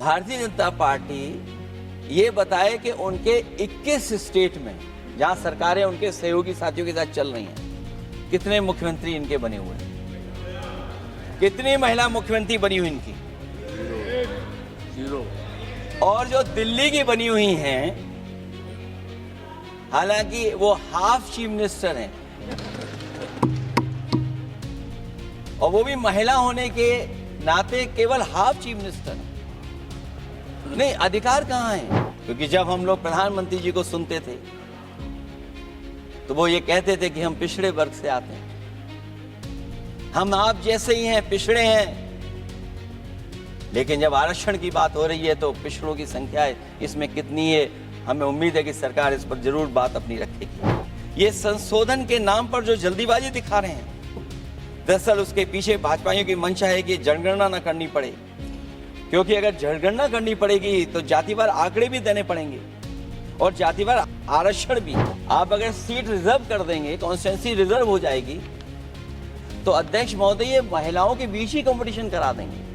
Bharatiya Janata party ये बताए कि उनके 21 स्टेट में जहां सरकारें उनके सहयोगी साथियों के साथ चल रही हैं, कितने मुख्यमंत्री इनके बने हुए हैं, कितनी महिला मुख्यमंत्री बनी हुई इनकी, जीरो। और जो दिल्ली की बनी हुई हैं, हालांकि वो हाफ चीफ मिनिस्टर हैं और वो भी महिला होने के नाते केवल हाफ चीफ मिनिस्टर हैं। नहीं, अधिकार कहाँ है? क्योंकि जब हम लोग प्रधानमंत्री जी को सुनते थे तो वो ये कहते थे कि हम पिछड़े वर्ग से आते हैं, हम आप जैसे ही हैं, पिछड़े हैं। लेकिन जब आरक्षण की बात हो रही है तो पिछड़ों की संख्या इसमें कितनी है, हमें उम्मीद है कि सरकार इस पर जरूर बात अपनी रखेगी। ये संशोधन के नाम पर जो जल्दीबाजी दिखा रहे हैं, दरअसल उसके पीछे भाजपाइयों की मंशा है कि जनगणना न करनी पड़े, क्योंकि अगर जनगणना करनी पड़ेगी तो जातिवार आंकड़े भी देने पड़ेंगे और जातिवार आरक्षण भी। आप अगर सीट रिजर्व कर देंगे, कॉन्स्टिट्यूंसी रिजर्व हो जाएगी, तो अध्यक्ष महोदय ये महिलाओं के बीच ही कंपटीशन करा देंगे।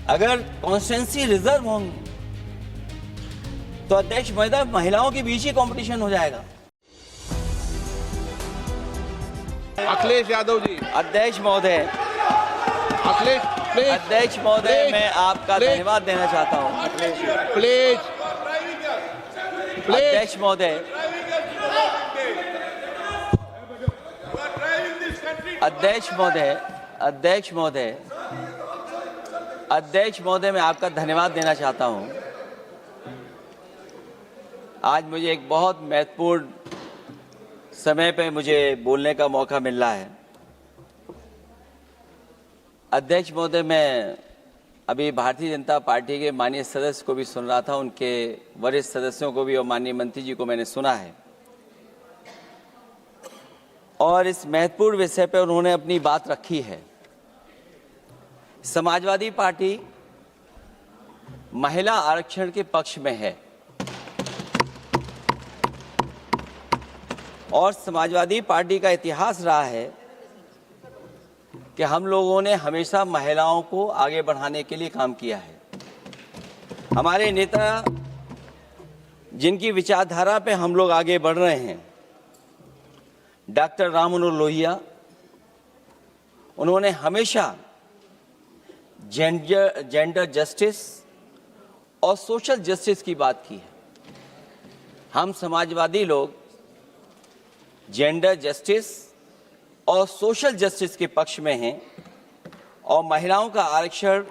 अगर कॉन्स्टिट्यूंसी रिजर्व होंगी तो अध्यक्ष महोदय महिलाओं के बीच ही कंपटीशन हो जाएगा। अखिलेश यादव जी। अध्यक्ष महोदय, अखिलेश, अध्यक्ष महोदय, मैं आपका धन्यवाद देना चाहता हूं। प्लीज, अध्यक्ष महोदय, अध्यक्ष महोदय, अध्यक्ष महोदय, अध्यक्ष महोदय, मैं आपका धन्यवाद देना चाहता हूं। आज मुझे एक बहुत महत्वपूर्ण समय पे मुझे बोलने का मौका मिल रहा है। अध्यक्ष महोदय, मैं अभी भारतीय जनता पार्टी के माननीय सदस्य को भी सुन रहा था, उनके वरिष्ठ सदस्यों को भी और माननीय मंत्री जी को मैंने सुना है और इस महत्वपूर्ण विषय पर उन्होंने अपनी बात रखी है। समाजवादी पार्टी महिला आरक्षण के पक्ष में है और समाजवादी पार्टी का इतिहास रहा है कि हम लोगों ने हमेशा महिलाओं को आगे बढ़ाने के लिए काम किया है। हमारे नेता जिनकी विचारधारा पे हम लोग आगे बढ़ रहे हैं, डॉक्टर राम मनोहर लोहिया, उन्होंने हमेशा जेंडर जस्टिस और सोशल जस्टिस की बात की है। हम समाजवादी लोग जेंडर जस्टिस और सोशल जस्टिस के पक्ष में हैं और महिलाओं का आरक्षण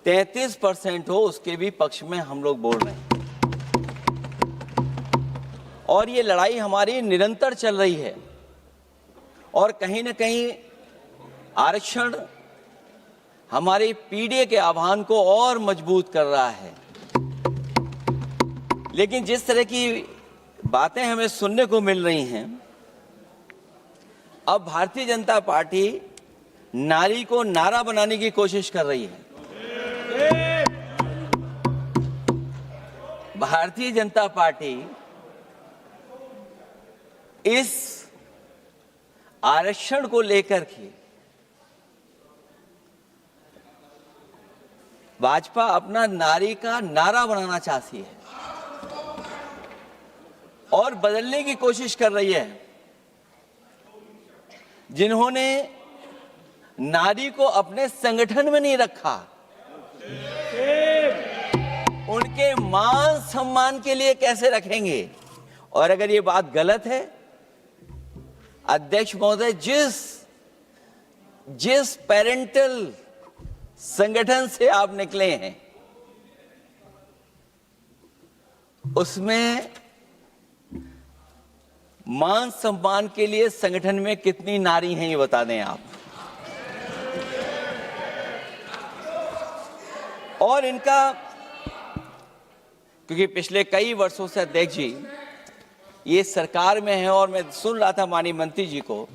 33% हो उसके भी पक्ष में हम लोग बोल रहे हैं। और ये लड़ाई हमारी निरंतर चल रही है और कहीं न कहीं आरक्षण हमारी पीढ़ी के आह्वान को और मजबूत कर रहा है। लेकिन जिस तरह की बातें हमें सुनने को मिल रही हैं, अब भारतीय जनता पार्टी नारी को नारा बनाने की कोशिश कर रही है। भारतीय जनता पार्टी इस आरक्षण को लेकर के भाजपा अपना नारी का नारा बनाना चाहती है और बदलने की कोशिश कर रही है। जिन्होंने नारी को अपने संगठन में नहीं रखा, उनके मान सम्मान के लिए कैसे रखेंगे? और अगर ये बात गलत है, अध्यक्ष महोदय, जिस पेरेंटल संगठन से आप निकले हैं उसमें मान सम्मान के लिए संगठन में कितनी नारी हैं ये बता दें आप। और इनका, क्योंकि पिछले कई वर्षों से अध्यक्ष जी ये सरकार में है और मैं सुन रहा था माननीय मंत्री जी को,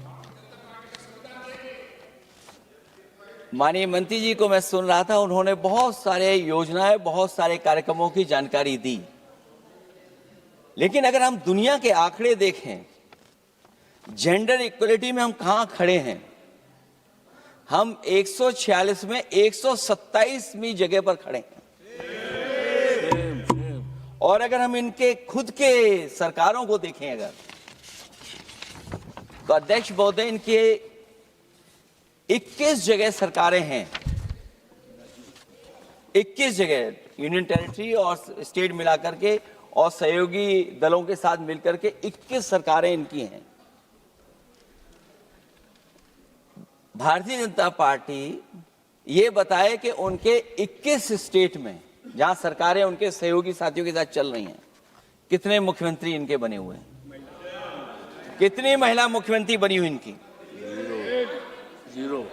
मैं सुन रहा था, उन्होंने बहुत सारे योजनाएं, बहुत सारे कार्यक्रमों की जानकारी दी। लेकिन अगर हम दुनिया के आंकड़े देखें, जेंडर इक्वलिटी में हम कहां खड़े हैं, हम 146 में 127वीं जगह पर खड़े हैं। और अगर हम इनके खुद के सरकारों को देखें अगर, तो अध्यक्ष महोदय इनके 21 जगह सरकारें हैं। 21 जगह यूनियन टेरिटरी और स्टेट मिलाकर के और सहयोगी दलों के साथ मिलकर के 21 सरकारें इनकी हैं। भारतीय जनता पार्टी ये बताए कि उनके 21 स्टेट में जहां सरकारें उनके सहयोगी साथियों के साथ चल रही हैं, कितने मुख्यमंत्री इनके बने हुए हैं? कितनी महिला मुख्यमंत्री बनी हुई इनकी? जीरो।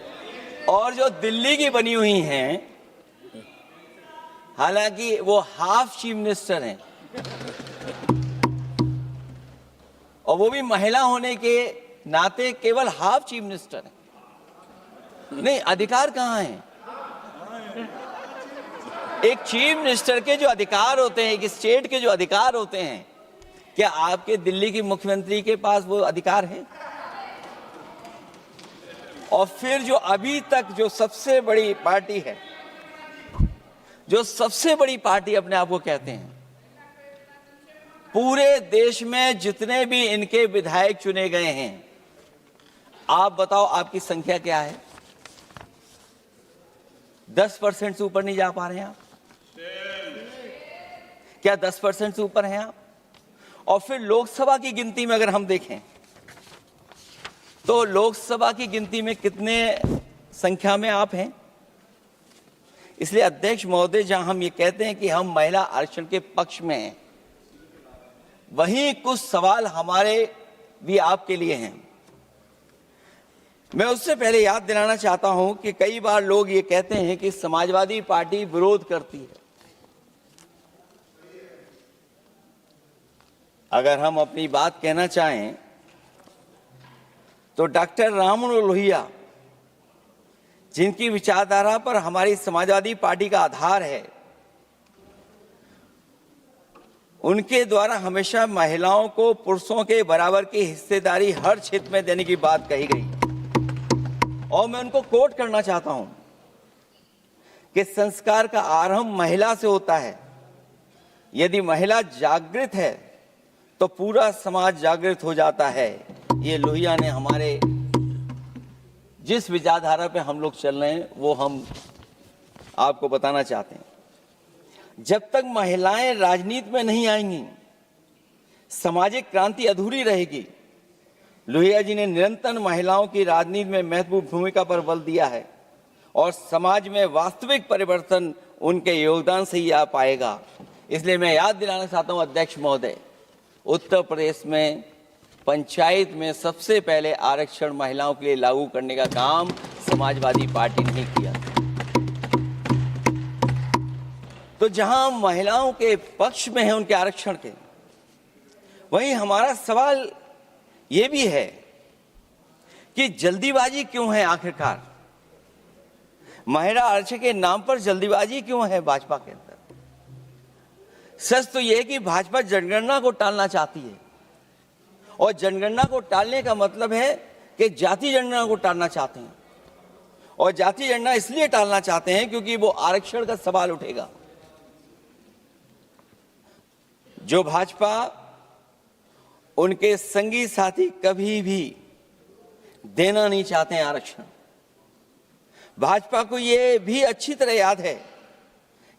और जो दिल्ली की बनी हुई हैं, हालांकि वो हाफ चीफ मिनिस्टर हैं और वो भी महिला होने के नाते केवल हाफ चीफ मिनिस्टर हैं। नहीं, अधिकार कहां है? एक चीफ मिनिस्टर के जो अधिकार होते हैं, एक स्टेट के जो अधिकार होते हैं, क्या आपके दिल्ली की मुख्यमंत्री के पास वो अधिकार है? और फिर जो अभी तक जो सबसे बड़ी पार्टी है, जो सबसे बड़ी पार्टी अपने आप को कहते हैं, पूरे देश में जितने भी इनके विधायक चुने गए हैं, आप बताओ आपकी संख्या क्या है? 10% से ऊपर नहीं जा पा रहे हैं आप? क्या 10% से ऊपर हैं आप? और फिर लोकसभा की गिनती में अगर हम देखें तो लोकसभा की गिनती में कितने संख्या में आप हैं? इसलिए अध्यक्ष महोदय, जहां हम ये कहते हैं कि हम महिला आरक्षण के पक्ष में हैं, वहीं कुछ सवाल हमारे भी आपके लिए हैं। मैं उससे पहले याद दिलाना चाहता हूं कि कई बार लोग ये कहते हैं कि समाजवादी पार्टी विरोध करती है। अगर हम अपनी बात कहना चाहें तो डॉक्टर राममनोहर लोहिया, जिनकी विचारधारा पर हमारी समाजवादी पार्टी का आधार है, उनके द्वारा हमेशा महिलाओं को पुरुषों के बराबर की हिस्सेदारी हर क्षेत्र में देने की बात कही गई। और मैं उनको कोट करना चाहता हूं कि संस्कार का आरंभ महिला से होता है। यदि महिला जागृत है तो पूरा समाज जागृत हो जाता है। ये लोहिया ने हमारे जिस विचारधारा पे हम लोग चल रहे हैं वो हम आपको बताना चाहते हैं। जब तक महिलाएं राजनीति में नहीं आएंगी, सामाजिक क्रांति अधूरी रहेगी। लोहिया जी ने निरंतर महिलाओं की राजनीति में महत्वपूर्ण भूमिका पर बल दिया है और समाज में वास्तविक परिवर्तन उनके योगदान से ही आ पाएगा। इसलिए मैं याद दिलाना चाहता हूं अध्यक्ष महोदय, उत्तर प्रदेश में पंचायत में सबसे पहले आरक्षण महिलाओं के लिए लागू करने का काम समाजवादी पार्टी ने किया। तो जहां महिलाओं के पक्ष में है उनके आरक्षण के, वहीं हमारा सवाल ये भी है कि जल्दीबाजी क्यों है? आखिरकार महिला आरक्षण के नाम पर जल्दीबाजी क्यों है भाजपा के अंदर? सच तो यह है कि भाजपा जनगणना को टालना चाहती है और जनगणना को टालने का मतलब है कि जाति जनगणना को टालना चाहते हैं। और जाति जनगणना इसलिए टालना चाहते हैं क्योंकि वो आरक्षण का सवाल उठेगा। जो भाजपा उनके संगी साथी कभी भी देना नहीं चाहते हैं आरक्षण। भाजपा को यह भी अच्छी तरह याद है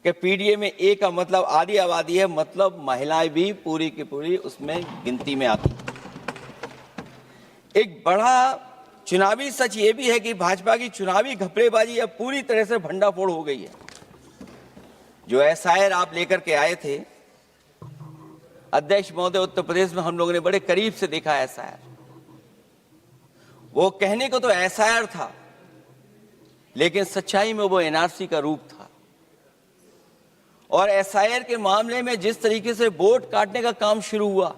कि पीडीए में ए का मतलब आधी आबादी है, मतलब महिलाएं भी पूरी की पूरी उसमें गिनती में आती। एक बड़ा चुनावी सच ये भी है कि भाजपा की चुनावी घपलेबाजी अब पूरी तरह से भंडाफोड़ हो गई है। जो एसआईआर आप लेकर के आए थे अध्यक्ष महोदय, उत्तर प्रदेश में हम लोगों ने बड़े करीब से देखा एसआईआर। वो कहने को तो एसआईआर था, लेकिन सच्चाई में वो एनआरसी का रूप था। और एसआईआर के मामले में जिस तरीके से वोट काटने का काम शुरू हुआ,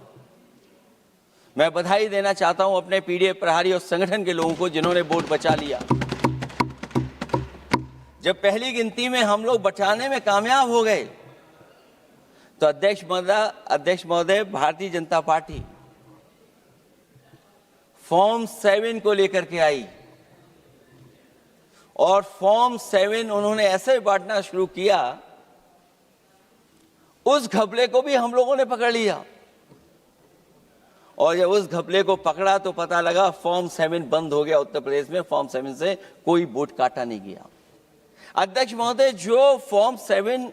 मैं बधाई देना चाहता हूं अपने पीडीए प्रहारी और संगठन के लोगों को जिन्होंने वोट बचा लिया। जब पहली गिनती में हम लोग बचाने में कामयाब हो गए तो अध्यक्ष महोदय, भारतीय जनता पार्टी फॉर्म 7 को लेकर के आई और फॉर्म 7 उन्होंने ऐसे बांटना शुरू किया, उस घपले को भी हम लोगों ने पकड़ लिया। और जब उस घपले को पकड़ा तो पता लगा फॉर्म 7 बंद हो गया उत्तर प्रदेश में। फॉर्म 7 से कोई वोट काटा नहीं गया। अध्यक्ष महोदय, जो फॉर्म 7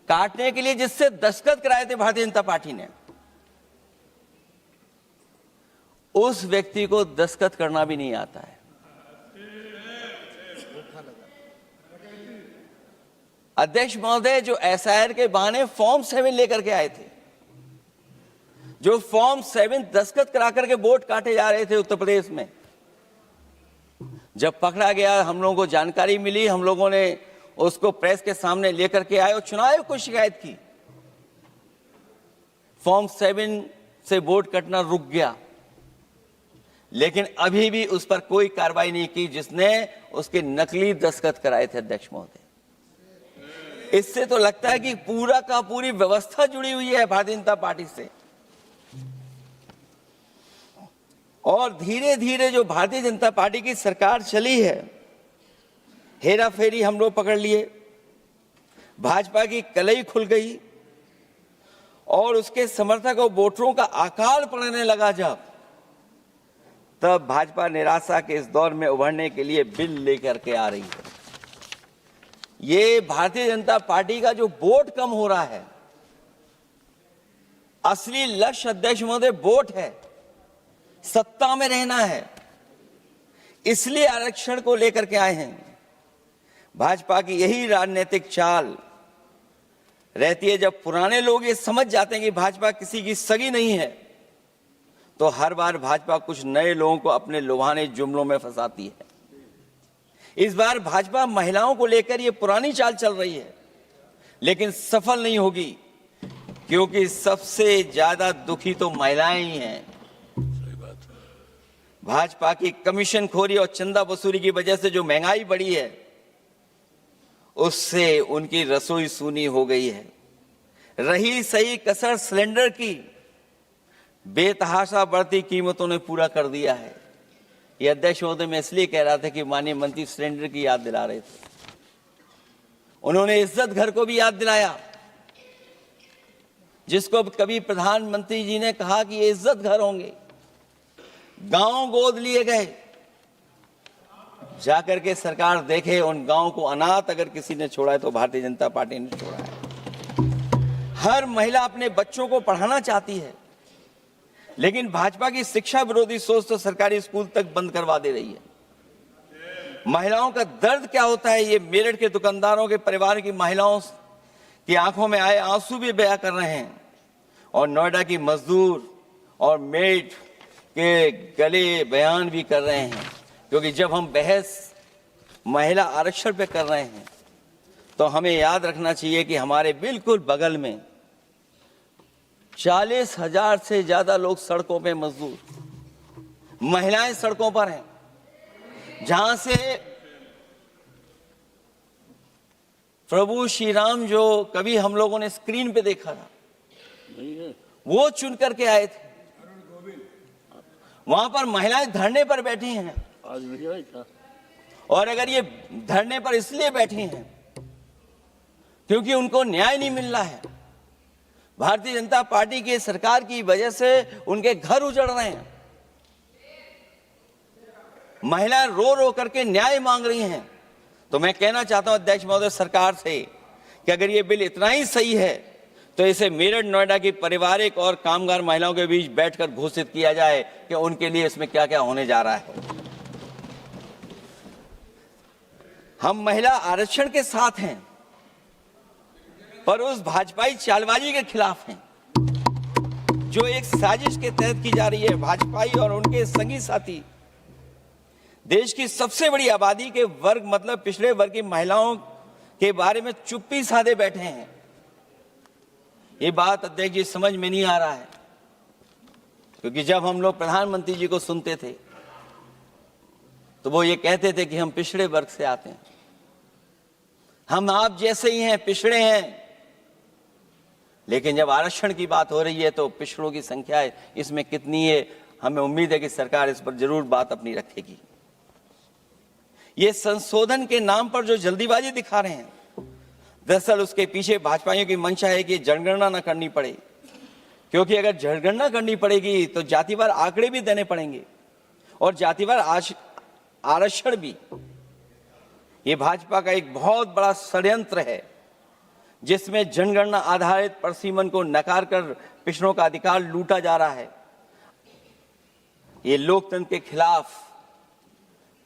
काटने के लिए जिससे दस्तखत कराए थे भारतीय जनता पार्टी ने, उस व्यक्ति को दस्तखत करना भी नहीं आता है। अध्यक्ष महोदय, जो एसआईआर के बहाने फॉर्म 7 लेकर के आए थे, जो फॉर्म 7 दस्तखत करा करके वोट काटे जा रहे थे उत्तर प्रदेश में, जब पकड़ा गया, हम लोगों को जानकारी मिली, हम लोगों ने उसको प्रेस के सामने लेकर के आए और चुनाव आयोग को शिकायत की। फॉर्म 7 से वोट कटना रुक गया, लेकिन अभी भी उस पर कोई कार्रवाई नहीं की जिसने उसके नकली दस्तखत कराए थे। अध्यक्ष महोदय, इससे तो लगता है कि पूरा का पूरी व्यवस्था जुड़ी हुई है भारतीय जनता पार्टी से। और धीरे धीरे जो भारतीय जनता पार्टी की सरकार चली है, हेरा फेरी हम लोग पकड़ लिए, भाजपा की कलई खुल गई और उसके समर्थक और वोटरों का अकाल पड़ने लगा। तब भाजपा निराशा के इस दौर में उभरने के लिए बिल लेकर के आ रही है। ये भारतीय जनता पार्टी का जो वोट कम हो रहा है, असली लक्ष्य अध्यक्ष महोदय वोट है, सत्ता में रहना है, इसलिए आरक्षण को लेकर के आए हैं। भाजपा की यही राजनीतिक चाल रहती है। जब पुराने लोग ये समझ जाते हैं कि भाजपा किसी की सगी नहीं है, तो हर बार भाजपा कुछ नए लोगों को अपने लुभाने जुमलों में फंसाती है। इस बार भाजपा महिलाओं को लेकर ये पुरानी चाल चल रही है, लेकिन सफल नहीं होगी, क्योंकि सबसे ज्यादा दुखी तो महिलाएं ही हैं। भाजपा की कमीशन खोरी और चंदा वसूली की वजह से जो महंगाई बढ़ी है, उससे उनकी रसोई सूनी हो गई है। रही सही कसर सिलेंडर की, बेतहाशा बढ़ती कीमतों ने पूरा कर दिया है। ये अध्यक्ष महोदय, मैं इसलिए कह रहा था कि माननीय मंत्री सिलेंडर की याद दिला रहे थे। उन्होंने इज्जत घर को भी याद दिलाया, जिसको कभी प्रधानमंत्री जी ने कहा कि ये इज्जत घर होंगे। गांव गोद लिए गए, जाकर के सरकार देखे उन गांव को अनाथ अगर किसी ने छोड़ा है तो भारतीय जनता पार्टी ने छोड़ा है। हर महिला अपने बच्चों को पढ़ाना चाहती है, लेकिन भाजपा की शिक्षा विरोधी सोच तो सरकारी स्कूल तक बंद करवा दे रही है। महिलाओं का दर्द क्या होता है, ये मेरठ के दुकानदारों के परिवार की महिलाओं की आंखों में आए आंसू भी बयां कर रहे हैं, और नोएडा की मजदूर और मेड के गले बयान भी कर रहे हैं। क्योंकि जब हम बहस महिला आरक्षण पे कर रहे हैं, तो हमें याद रखना चाहिए कि हमारे बिल्कुल बगल में 40,000 से ज्यादा लोग सड़कों पे मजदूर, महिलाएं सड़कों पर हैं, जहां से प्रभु श्री राम जो कभी हम लोगों ने स्क्रीन पे देखा था, वो चुन करके आए थे। वहां पर महिलाएं धरने पर बैठी हैं, और अगर ये धरने पर इसलिए बैठी हैं क्योंकि उनको न्याय नहीं मिल रहा है, भारतीय जनता पार्टी की सरकार की वजह से उनके घर उजड़ रहे हैं, महिलाएं रो रो करके न्याय मांग रही हैं, तो मैं कहना चाहता हूं अध्यक्ष महोदय सरकार से कि अगर ये बिल इतना ही सही है तो इसे मेरठ नोएडा की पारिवारिक और कामगार महिलाओं के बीच बैठकर घोषित किया जाए कि उनके लिए इसमें क्या क्या होने जा रहा है। हम महिला आरक्षण के साथ हैं, पर उस भाजपाई चालबाजी के खिलाफ हैं जो एक साजिश के तहत की जा रही है। भाजपाई और उनके संगी साथी देश की सबसे बड़ी आबादी के वर्ग मतलब पिछड़े वर्ग की महिलाओं के बारे में चुप्पी साधे बैठे हैं। ये बात अध्यक्ष जी समझ में नहीं आ रहा है, क्योंकि जब हम लोग प्रधानमंत्री जी को सुनते थे तो वो ये कहते थे कि हम पिछड़े वर्ग से आते हैं, हम आप जैसे ही हैं, पिछड़े हैं। लेकिन जब आरक्षण की बात हो रही है तो पिछड़ों की संख्या इसमें कितनी है, हमें उम्मीद है कि सरकार इस पर जरूर बात अपनी रखेगी। ये संशोधन के नाम पर जो जल्दीबाजी दिखा रहे हैं, दरअसल उसके पीछे भाजपाइयों की मंशा है कि जनगणना न करनी पड़े, क्योंकि अगर जनगणना करनी पड़ेगी तो जातिवार आंकड़े भी देने पड़ेंगे और जातिवार आरक्षण भी। ये भाजपा का एक बहुत बड़ा षड्यंत्र है जिसमें जनगणना आधारित परिसीमन को नकार कर पिछड़ों का अधिकार लूटा जा रहा है। ये लोकतंत्र के खिलाफ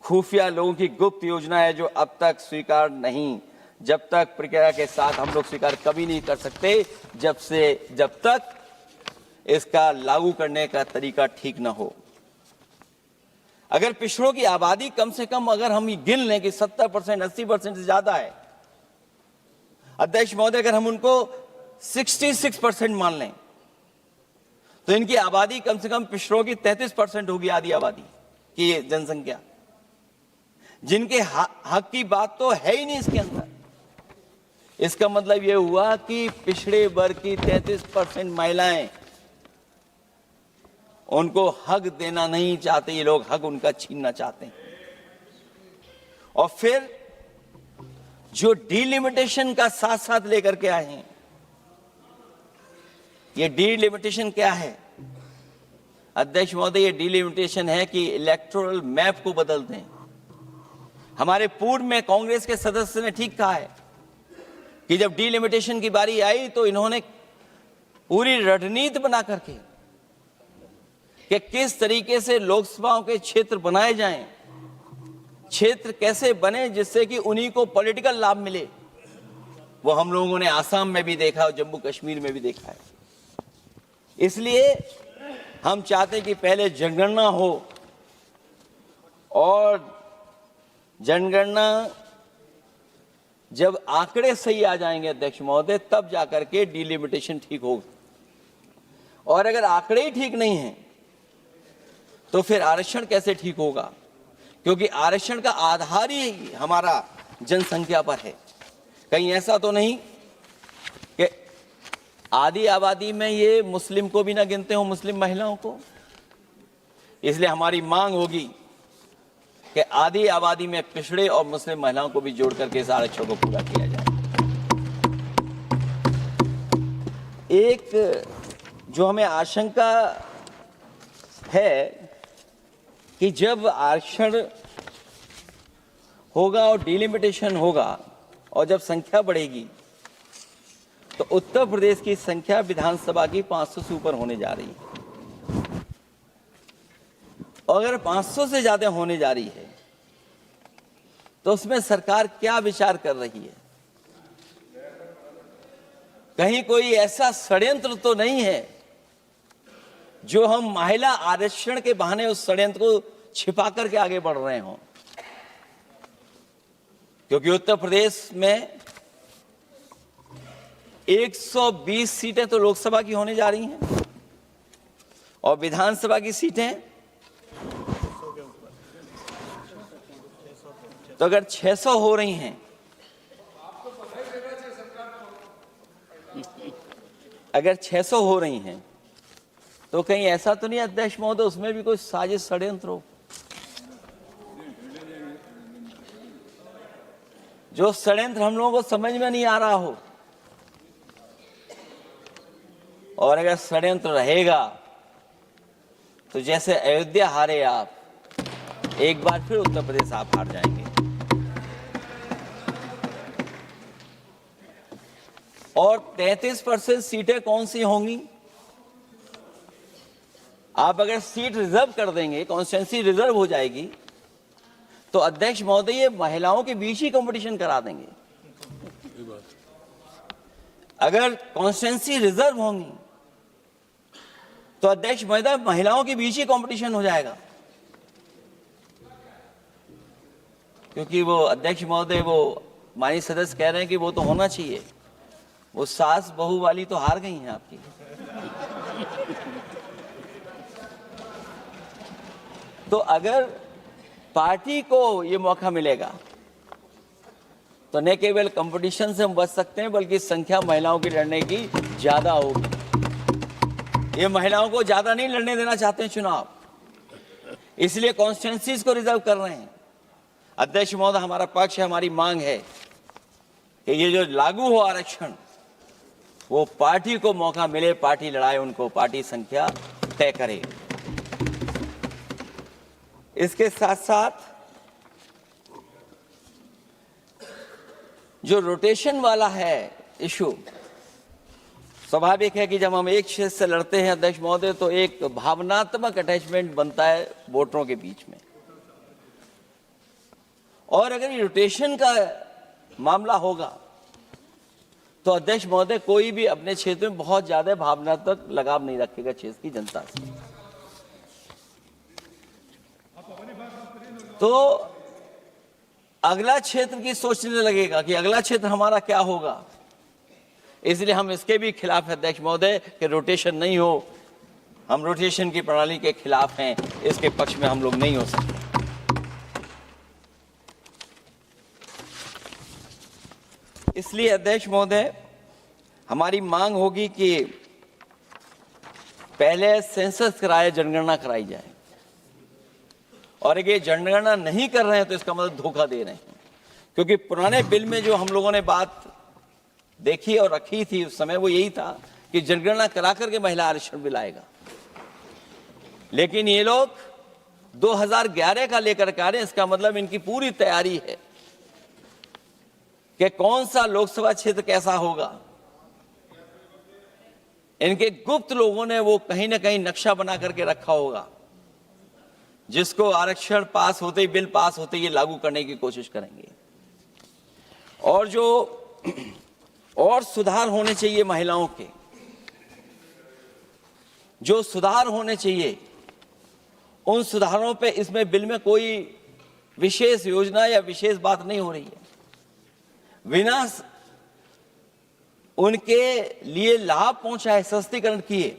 खुफिया लोगों की गुप्त योजना है जो अब तक स्वीकार नहीं, जब तक प्रक्रिया के साथ हम लोग स्वीकार कभी नहीं कर सकते जब तक इसका लागू करने का तरीका ठीक ना हो। अगर पिछड़ों की आबादी कम से कम अगर हम गिन लें कि 70%, 80% से ज्यादा है, अध्यक्ष महोदय, अगर हम उनको 66% मान लें तो इनकी आबादी कम से कम पिछड़ों की 33% होगी, आधी आबादी की जनसंख्या, जिनके हक की बात तो है ही नहीं इसके अंदर। इसका मतलब यह हुआ कि पिछड़े वर्ग की 33% महिलाएं, उनको हक देना नहीं चाहते ये लोग, हक उनका छीनना चाहते हैं। और फिर जो डिलिमिटेशन का साथ साथ लेकर के आए हैं, ये डिलिमिटेशन क्या है अध्यक्ष महोदय? ये डिलिमिटेशन है कि इलेक्टोरल मैप को बदल दें। हमारे पूर्व में कांग्रेस के सदस्य ने ठीक कहा है कि जब डिलिमिटेशन की बारी आई तो इन्होंने पूरी रणनीति बना करके कि किस तरीके से लोकसभाओं के क्षेत्र बनाए जाएं, क्षेत्र कैसे बने जिससे कि उन्हीं को पॉलिटिकल लाभ मिले। वो हम लोगों ने आसाम में भी देखा और जम्मू कश्मीर में भी देखा है। इसलिए हम चाहते हैं कि पहले जनगणना हो और जनगणना जब आंकड़े सही आ जाएंगे अध्यक्ष महोदय, तब जाकर के डिलिमिटेशन ठीक होगा। और अगर आंकड़े ही ठीक नहीं हैं तो फिर आरक्षण कैसे ठीक होगा? क्योंकि आरक्षण का आधार ही हमारा जनसंख्या पर है। कहीं ऐसा तो नहीं कि आधी आबादी में ये मुस्लिम को भी ना गिनते हो, मुस्लिम महिलाओं को। इसलिए हमारी मांग होगी कि आधी आबादी में पिछड़े और मुस्लिम महिलाओं को भी जोड़ करके इस आरक्षण को पूरा किया जाए। एक जो हमें आशंका है कि जब आरक्षण होगा और डिलिमिटेशन होगा और जब संख्या बढ़ेगी तो उत्तर प्रदेश की संख्या विधानसभा की 500 से ऊपर होने जा रही है। और अगर 500 से ज्यादा होने जा रही है तो उसमें सरकार क्या विचार कर रही है? कहीं कोई ऐसा षड्यंत्र तो नहीं है जो हम महिला आरक्षण के बहाने उस षड्यंत्र को छिपा करके आगे बढ़ रहे हों? क्योंकि उत्तर प्रदेश में 120 सीटें तो लोकसभा की होने जा रही हैं और विधानसभा की सीटें तो अगर 600 हो रही हैं, अगर 600 हो रही हैं तो कहीं ऐसा तो नहीं अध्यक्ष महोदय उसमें भी कोई साजिश षड्यंत्र हो? जो षड्यंत्र हम लोगों को समझ में नहीं आ रहा हो। और अगर षड्यंत्र रहेगा तो जैसे अयोध्या हारे आप, एक बार फिर उत्तर प्रदेश आप हार जाएंगे। और 33% सीटें कौन सी होंगी? आप अगर सीट रिजर्व कर देंगे, कॉन्स्टिट्यूंसी रिजर्व हो जाएगी, तो अध्यक्ष महोदय ये महिलाओं के बीच ही कंपटीशन करा देंगे। अगर कॉन्स्टिट्यूंसी रिजर्व होंगी तो अध्यक्ष महोदय महिलाओं के बीच ही कंपटीशन हो जाएगा। क्योंकि वो अध्यक्ष महोदय वो माननीय सदस्य कह रहे हैं कि वो तो होना चाहिए, वो सास बहू वाली तो हार गई हैं आपकी। तो अगर पार्टी को ये मौका मिलेगा तो न केवल कंपटीशन से हम बच सकते हैं बल्कि संख्या महिलाओं की लड़ने की ज्यादा होगी। ये महिलाओं को ज्यादा नहीं लड़ने देना चाहते हैं चुनाव, इसलिए कॉन्स्टिट्यूंसीज को रिजर्व कर रहे हैं। अध्यक्ष महोदय, हमारा पक्ष है, हमारी मांग है कि ये जो लागू हो आरक्षण, वो पार्टी को मौका मिले, पार्टी लड़ाए, उनको पार्टी संख्या तय करे। इसके साथ साथ जो रोटेशन वाला है इशू, स्वाभाविक है कि जब हम एक क्षेत्र से लड़ते हैं अध्यक्ष महोदय, तो एक भावनात्मक अटैचमेंट बनता है वोटरों के बीच में। और अगर ये रोटेशन का मामला होगा तो अध्यक्ष महोदय कोई भी अपने क्षेत्र में बहुत ज्यादा भावनात्मक लगाव नहीं रखेगा क्षेत्र की जनता से। तो अगला क्षेत्र की सोचने लगेगा कि अगला क्षेत्र हमारा क्या होगा। इसलिए हम इसके भी खिलाफ हैं अध्यक्ष महोदय कि रोटेशन नहीं हो। हम रोटेशन की प्रणाली के खिलाफ हैं, इसके पक्ष में हम लोग नहीं हो सकते। इसलिए अध्यक्ष महोदय, हमारी मांग होगी कि पहले सेंसस कराए, जनगणना कराई जाए। और अगर ये जनगणना नहीं कर रहे हैं तो इसका मतलब धोखा दे रहे हैं, क्योंकि पुराने बिल में जो हम लोगों ने बात देखी और रखी थी उस समय वो यही था कि जनगणना करा करके महिला आरक्षण बिल आएगा। लेकिन ये लोग 2011 का लेकर के आ रहे हैं। इसका मतलब इनकी पूरी तैयारी है कि कौन सा लोकसभा क्षेत्र कैसा होगा। इनके गुप्त लोगों ने वो कहीं ना कहीं नक्शा बना करके रखा होगा, जिसको आरक्षण पास होते ही, बिल पास होते ही ये लागू करने की कोशिश करेंगे। और जो और सुधार होने चाहिए महिलाओं के, जो सुधार होने चाहिए, उन सुधारों पे इसमें बिल में कोई विशेष योजना या विशेष बात नहीं हो रही है। बिना उनके लिए लाभ पहुंचाए, सशक्तिकरण किए,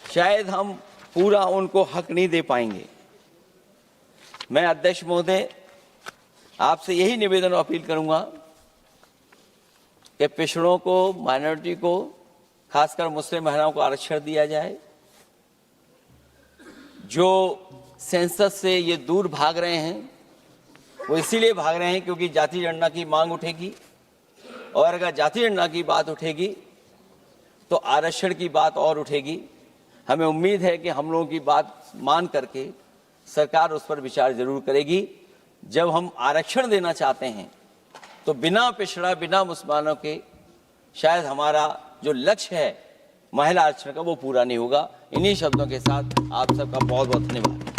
शायद हम पूरा उनको हक नहीं दे पाएंगे। मैं अध्यक्ष महोदय आपसे यही निवेदन और अपील करूंगा कि पिछड़ों को, माइनॉरिटी को, खासकर मुस्लिम महिलाओं को आरक्षण दिया जाए। जो सेंसस से ये दूर भाग रहे हैं वो इसीलिए भाग रहे हैं क्योंकि जाति जनगणना की मांग उठेगी, और अगर जाति जनगणना की बात उठेगी तो आरक्षण की बात और उठेगी। हमें उम्मीद है कि हम लोगों की बात मान करके सरकार उस पर विचार जरूर करेगी। जब हम आरक्षण देना चाहते हैं तो बिना पिछड़ा, बिना मुसलमानों के शायद हमारा जो लक्ष्य है महिला आरक्षण का वो पूरा नहीं होगा। इन्हीं शब्दों के साथ आप सबका बहुत बहुत धन्यवाद।